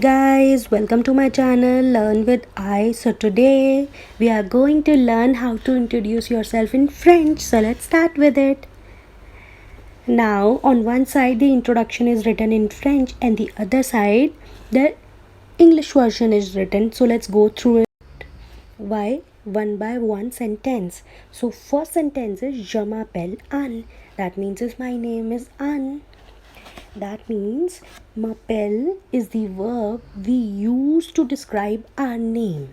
Guys, welcome to my channel Learn with I. So today we are going to learn how to introduce yourself in French. So let's start with it. Now on one side the introduction is written in French and the other side the English version is written. So let's go through it one by one sentence. So first sentence is Je m'appelle Anne. That means my name is Anne. That means m'appelle is the verb we use to describe our name.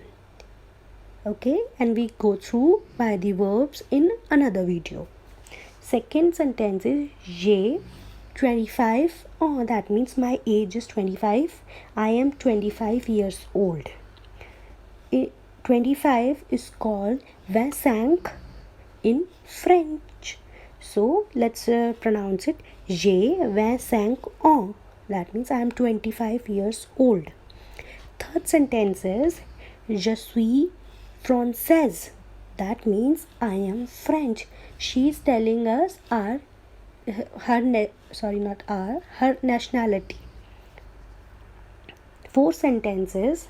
Okay, and we go through by the verbs in another video. Second sentence is j'ai 25. Oh, that means my age is 25. I am 25 years old. 25 is called 25 in French. So let's pronounce it j'ai 25 ans. That means I am 25 years old. Third sentence is je suis française. That means I am French. She is telling us her nationality. Fourth sentence is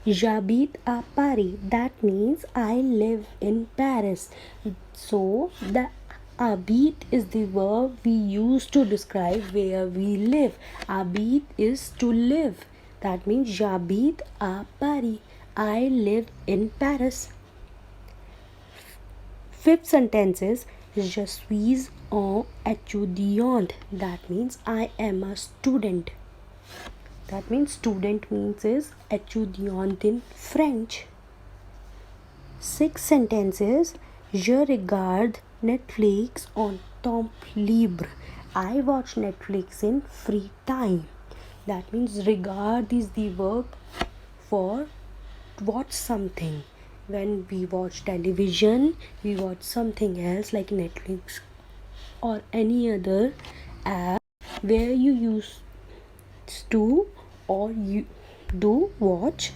j'habite à Paris. That means I live in Paris. So the habite is the verb we use to describe where we live. Habite is to live. That means j'habite à Paris. I live in Paris. Fifth sentence is je suis un étudiant. That means I am a student. That means student means is étudiant in French. Sixth sentence is je regarde Netflix en temps libre. I watch Netflix in free time. That means regard is the verb for watch something. When we watch television, we watch something else like Netflix or any other app where you use to or you do watch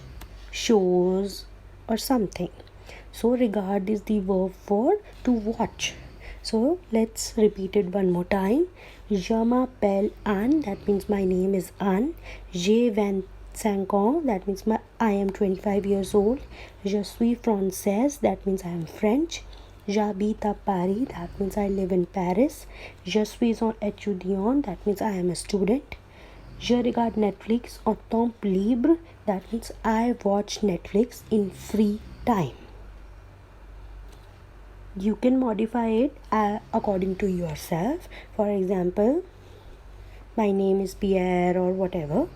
shows or something. So regard is the verb for to watch. So let's repeat it one more time. Je m'appelle Anne. That means my name is Anne. J'ai 25 ans. That means I am 25 years old. Je suis française. That means I am French. J'habite à Paris. That means I live in Paris. Je suis un étudiant. That means I am a student. Je regarde Netflix en temps libre. That means I watch Netflix in free time. You can modify it according to yourself. For example, my name is Pierre or whatever.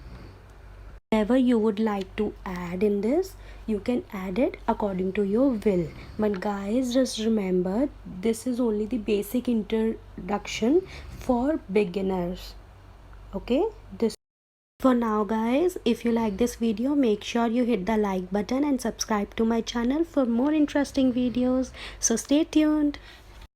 Whatever you would like to add in this, you can add it according to your will. But guys, just remember, this is only the basic introduction for beginners. Okay, this for now guys. If you like this video, make sure you hit the like button and subscribe to my channel for more interesting videos. So stay tuned.